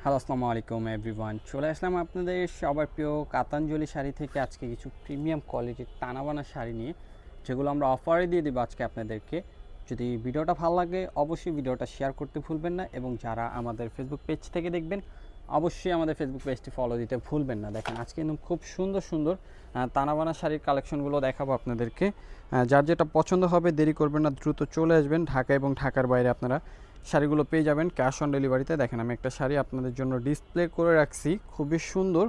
Hello, আসসালামু আলাইকুম everyone. চলে আসলাম আপনাদের সবার প্রিয় কাতাঞ্জলি শাড়ি থেকে আজকে কিছু প্রিমিয়াম কোয়ালিটির টানাবানা শাড়ি নিয়ে, যেগুলো আমরা অফারে দিয়ে দেবো আজকে আপনাদেরকে। যদি ভিডিওটা ভালো লাগে অবশ্যই ভিডিওটা শেয়ার করতে ভুলবেন না, এবং যারা আমাদের ফেসবুক পেজ থেকে দেখবেন অবশ্যই আমাদের ফেসবুক পেজটি ফলো দিতে ভুলবেন না। দেখেন আজকে কিন্তু খুব সুন্দর সুন্দর টানাবানা শাড়ির কালেকশনগুলো দেখাবো আপনাদেরকে। যার যেটা পছন্দ হবে দেরি করবেন না, দ্রুত চলে আসবেন। ঢাকা এবং ঢাকার বাইরে আপনারা শাড়িগুলো পেয়ে যাবেন ক্যাশ অন ডেলিভারিতে। দেখেন আমি একটা শাড়ি আপনাদের জন্য ডিসপ্লে করে রাখছি, খুবই সুন্দর।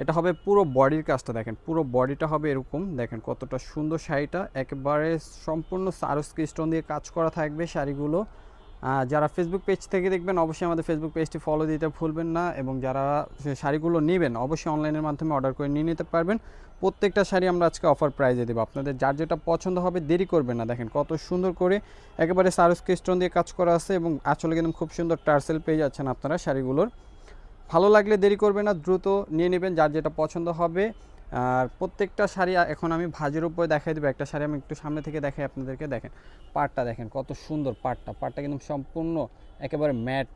এটা হবে পুরো বডির কাজটা, দেখেন পুরো বডিটা হবে এরকম। দেখেন কতটা সুন্দর শাড়িটা, একেবারে সম্পূর্ণ সারস্কি স্টোন দিয়ে কাজ করা থাকবে শাড়িগুলো। যারা ফেসবুক পেজ থেকে দেখবেন অবশ্যই আমাদের ফেসবুক পেজটি ফলো দিতে ভুলবেন না, এবং যারা শাড়িগুলো নেবেন অবশ্যই অনলাইনের মাধ্যমে অর্ডার করে নিয়ে নিতে পারবেন। প্রত্যেকটা শাড়ি আমরা আজকে অফার প্রাইজে দেবো আপনাদের, যার যেটা পছন্দ হবে দেরি করবেন না। দেখেন কত সুন্দর করে একেবারে সারস্কি স্টোন দিয়ে কাজ করা আছে, এবং আসলে কিন্তু খুব সুন্দর টার্সেল পেয়ে যাচ্ছেন আপনারা শাড়িগুলোর। ভালো লাগলে দেরি করবে না, দ্রুত নিয়ে নেবেন যার যেটা পছন্দ হবে। আর প্রত্যেকটা শাড়ি এখন আমি ভাজের উপরে দেখাই দেবো। একটা শাড়ি আমি একটু সামনে থেকে দেখাই আপনাদেরকে। দেখেন পাড়টা, দেখেন কত সুন্দর পাড়টা কিন্তু সম্পূর্ণ একেবারে ম্যাট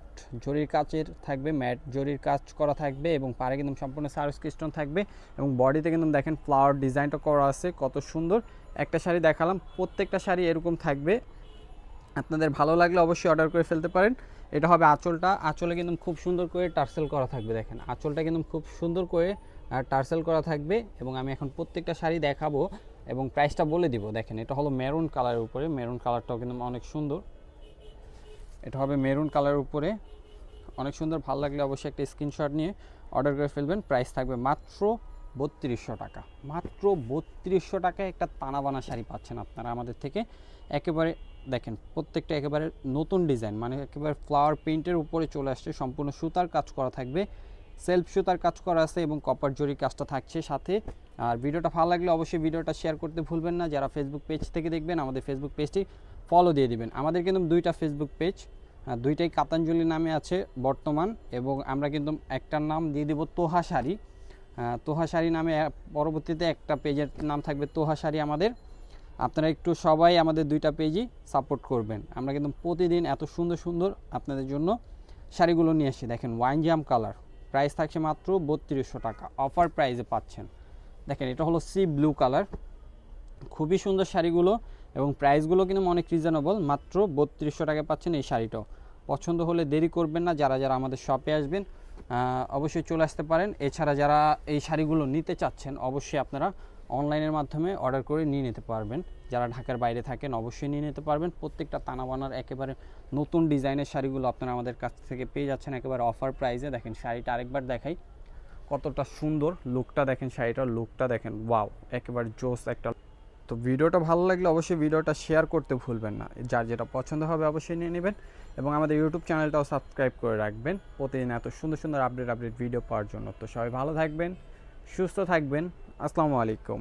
জরির কাচের থাকবে, ম্যাট জরির কাজ করা থাকবে, এবং পাড়ে কিন্তু সম্পূর্ণ সারস্কি স্টোন থাকবে, এবং বডিতে কিন্তু দেখেন ফ্লাওয়ার ডিজাইনটা করা আছে কত সুন্দর। একটা শাড়ি দেখালাম, প্রত্যেকটা শাড়ি এরকম থাকবে। আপনাদের ভালো লাগলে অবশ্যই অর্ডার করে ফেলতে পারেন। এটা হবে আঁচলটা, আঁচলে কিন্তু খুব সুন্দর করে টার্সেল করা থাকবে। দেখেন আঁচলটা কিন্তু খুব সুন্দর করে টার্সেল করা থাকবে, এবং আমি এখন প্রত্যেকটা শাড়ি দেখাবো এবং প্রাইসটা বলে দিব। দেখেন এটা হলো মেরুন কালারের উপরে, মেরুন কালারটাও কিন্তু অনেক সুন্দর। এটা হবে মেরুন কালারের উপরে, অনেক সুন্দর। ভালো লাগলে অবশ্যই একটা স্ক্রিনশট নিয়ে অর্ডার করে ফেলবেন। প্রাইস থাকবে মাত্র 3200 টাকা। মাত্র 3200 টাকায় একটা তানাবানা শাড়ি পাচ্ছেন আপনারা আমাদের থেকে। একেবারে দেখেন প্রত্যেকটা একেবারে নতুন ডিজাইন, মানে একেবারে ফ্লাওয়ার প্রিন্টের উপরে চলে আসছে, সম্পূর্ণ সুতার কাজ করা থাকবে, সেলফ সুতার কাজ করা আছে, এবং কপার জরি কাজটা থাকছে সাথে। আর ভিডিওটা ভালো লাগলে অবশ্যই ভিডিওটা শেয়ার করতে ভুলবেন না। যারা ফেসবুক পেজ থেকে দেখবেন আমাদের ফেসবুক পেজটি ফলো দিয়ে দিবেন। আমাদের কিন্তু দুইটা ফেসবুক পেজ, দুইটাই কাতাঞ্জলি নামে আছে বর্তমান, এবং আমরা কিন্তু একটার নাম দিয়ে দিব তোহা শাড়ি। তোহা শাড়ি নামে পরবর্তীতে একটা পেজের নাম থাকবে তোহা শাড়ি আমাদের। আপনারা একটু সবাই আমাদের দুইটা পেজই সাপোর্ট করবেন। আমরা কিন্তু প্রতিদিন এত সুন্দর সুন্দর আপনাদের জন্য শাড়িগুলো নিয়ে আসি। দেখেন ওয়াইন জাম কালার, প্রাইস থাকছে মাত্র 3200 টাকা, অফার প্রাইসে পাচ্ছেন। দেখেন এটা হলো সি ব্লু কালার, খুবই সুন্দর শাড়িগুলো, এবং প্রাইসগুলো কিন্তু অনেক রিজনেবল। মাত্র 3200 টাকায় পাচ্ছেন এই শাড়িটাও। পছন্দ হলে দেরি করবেন না, যারা যারা আমাদের শপে আসবেন অবশ্যই চলে আসতে পারেন। এছাড়া যারা এই শাড়িগুলো নিতে চাচ্ছেন অবশ্যই আপনারা অনলাইনের মাধ্যমে অর্ডার করে নিয়ে নিতে পারবেন। যারা ঢাকার বাইরে থাকেন অবশ্যই নিয়ে নিতে পারবেন। প্রত্যেকটা তানাবানার একেবারে নতুন ডিজাইনের শাড়িগুলো আপনারা আমাদের কাছ থেকে পেয়ে যাচ্ছেন একেবারে অফার প্রাইসে। দেখেন শাড়িটা আরেকবার দেখাই, কতটা সুন্দর লুকটা দেখেন, শাড়িটার লুকটা দেখেন, ওয়াও একেবারে জোস একটা। তো ভিডিওটা ভালো লাগলে অবশ্যই ভিডিওটা শেয়ার করতে ভুলবেন না। যার যেটা পছন্দ হবে অবশ্যই নিয়ে নেবেন, এবং আমাদের ইউটিউব চ্যানেলটাও সাবস্ক্রাইব করে রাখবেন প্রতিদিন এত সুন্দর সুন্দর আপডেট ভিডিও পাওয়ার জন্য। তো সবাই ভালো থাকবেন, সুস্থ থাকবেন। আসসালামু আলাইকুম।